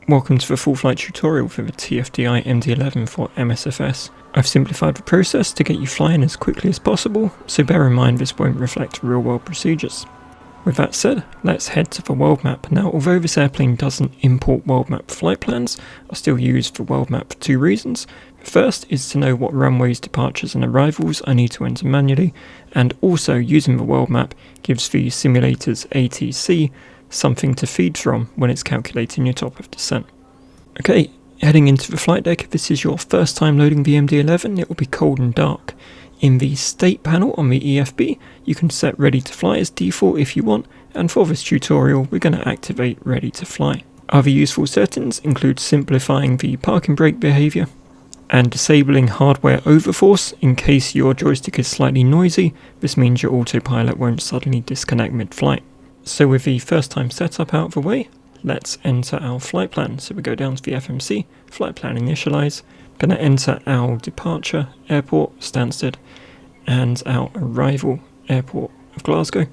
Welcome to the full flight tutorial for the TFDi MD-11 for MSFS. I've simplified the process to get you flying as quickly as possible, so bear in mind this won't reflect real world procedures. With that said, let's head to the world map. Now, although this airplane doesn't import world map flight plans, I still use the world map for two reasons. The first is to know what runways, departures and arrivals I need to enter manually, and also using the world map gives the simulator's ATC something to feed from when it's calculating your top of descent. Okay, heading into the flight deck. If this is your first time loading the MD-11, it will be cold and dark. In the state panel on the EFB, you can set ready to fly as default if you want, and for this tutorial we're going to activate ready to fly. Other useful settings include simplifying the parking brake behaviour and disabling hardware overforce in case your joystick is slightly noisy. This means your autopilot won't suddenly disconnect mid-flight. So with the first time setup out of the way, let's enter our flight plan. So we go down to the FMC, flight plan initialize, going to enter our departure, airport, Stansted, and our arrival, airport of Glasgow.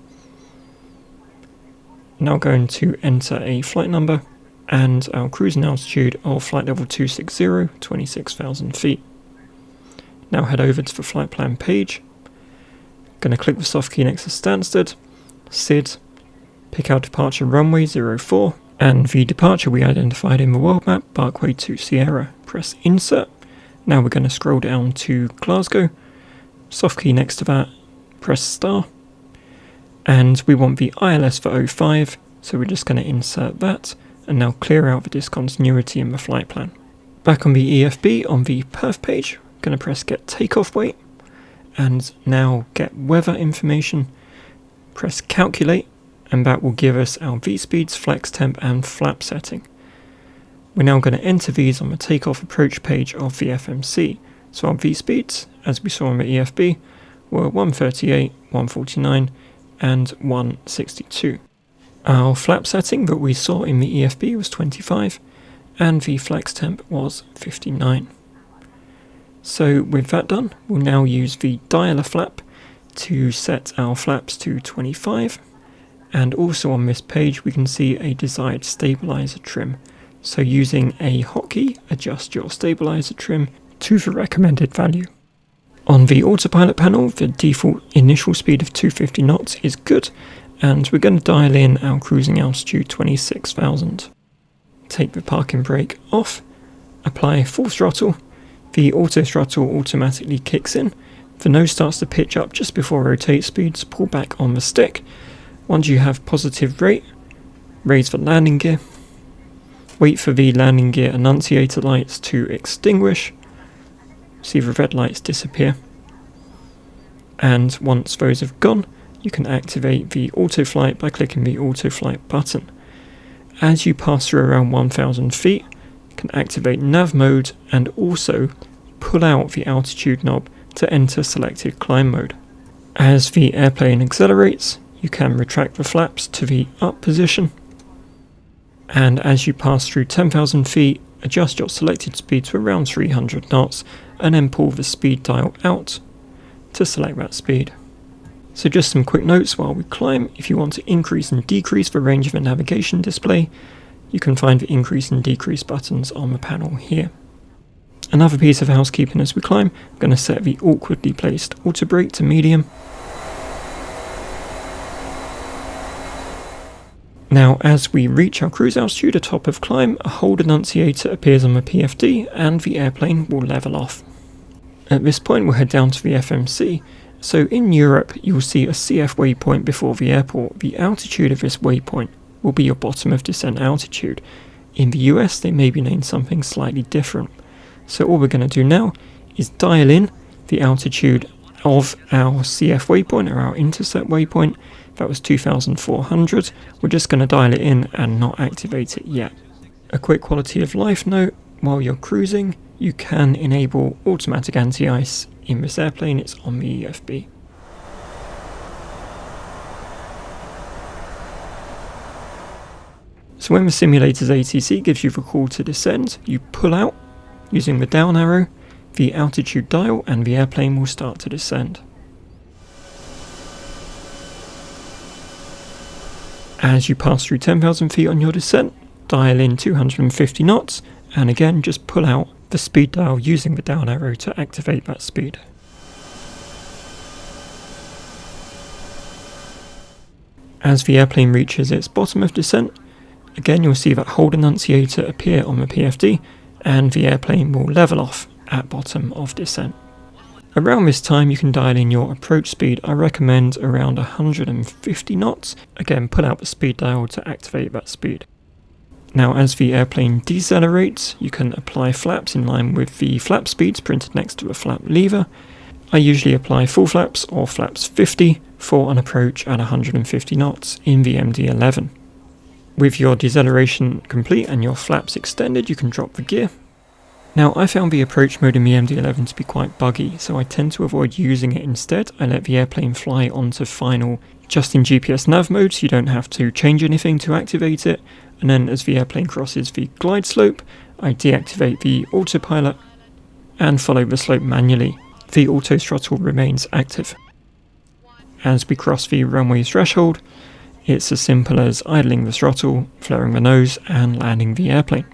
Now going to enter a flight number and our cruising altitude of flight level 260, 26,000 feet. Now head over to the flight plan page, going to click the soft key next to Stansted, SID, pick our departure runway 04, and the departure we identified in the world map, Barkway to Sierra. Press insert. Now we're going to scroll down to Glasgow, soft key next to that, press star, and we want the ILS for 05, so we're just going to insert that, and now clear out the discontinuity in the flight plan. Back on the EFB, on the perf page, going to press get takeoff weight, and now get weather information, press calculate, and that will give us our V-speeds, flex temp and flap setting. We're now going to enter these on the takeoff approach page of the FMC. So our V-speeds, as we saw on the EFB, were 138, 149 and 162. Our flap setting that we saw in the EFB was 25 and the flex temp was 59. So with that done, we'll now use the dialer flap to set our flaps to 25. And also on this page we can see a desired stabilizer trim. So using a hotkey, adjust your stabilizer trim to the recommended value. On the autopilot panel, the default initial speed of 250 knots is good, and we're going to dial in our cruising altitude 26,000. Take the parking brake off, apply full throttle, the auto throttle automatically kicks in, the nose starts to pitch up just before rotate speeds, pull back on the stick. Once you have positive rate, raise the landing gear, wait for the landing gear annunciator lights to extinguish, see the red lights disappear, and once those have gone, you can activate the auto flight by clicking the auto flight button. As you pass through around 1,000 feet, you can activate nav mode and also pull out the altitude knob to enter selected climb mode. As the airplane accelerates, you can retract the flaps to the up position, and as you pass through 10,000 feet, adjust your selected speed to around 300 knots and then pull the speed dial out to select that speed. So just some quick notes while we climb. If you want to increase and decrease the range of a navigation display, you can find the increase and decrease buttons on the panel here. Another piece of housekeeping as we climb, I'm going to set the awkwardly placed autobrake to medium. Now as we reach our cruise altitude atop of climb, a Holden annunciator appears on the PFD and the airplane will level off. At this point we'll head down to the FMC. So in Europe you'll see a CF waypoint before the airport. The altitude of this waypoint will be your bottom of descent altitude. In the US they may be named something slightly different. So all we're going to do now is dial in the altitude of our CF waypoint or our intercept waypoint. That was 2,400. We're just going to dial it in and not activate it yet. A quick quality of life note, while you're cruising, you can enable automatic anti-ice in this airplane. It's on the EFB. So when the simulator's ATC gives you the call to descend, you pull out using the down arrow, the altitude dial, and the airplane will start to descend. As you pass through 10,000 feet on your descent, dial in 250 knots, and again just pull out the speed dial using the down arrow to activate that speed. As the airplane reaches its bottom of descent, again you'll see that Holden annunciator appear on the PFD, and the airplane will level off at bottom of descent. Around this time you can dial in your approach speed. I recommend around 150 knots. Again, pull out the speed dial to activate that speed. Now as the airplane decelerates, you can apply flaps in line with the flap speeds printed next to the flap lever. I usually apply full flaps or flaps 50 for an approach at 150 knots in the MD-11. With your deceleration complete and your flaps extended, you can drop the gear. Now I found the approach mode in the MD-11 to be quite buggy, so I tend to avoid using it instead. I let the airplane fly onto final just in GPS nav mode, so you don't have to change anything to activate it, and then as the airplane crosses the glide slope, I deactivate the autopilot and follow the slope manually. The auto throttle remains active. As we cross the runway threshold, it's as simple as idling the throttle, flaring the nose, and landing the airplane.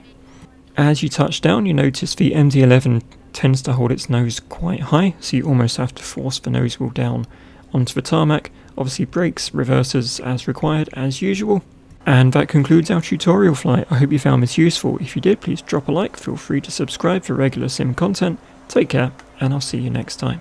As you touch down, you notice the MD-11 tends to hold its nose quite high, so you almost have to force the nose wheel down onto the tarmac. Obviously brakes, reversers as required as usual. And that concludes our tutorial flight. I hope you found this useful. If you did, please drop a like, feel free to subscribe for regular sim content. Take care, and I'll see you next time.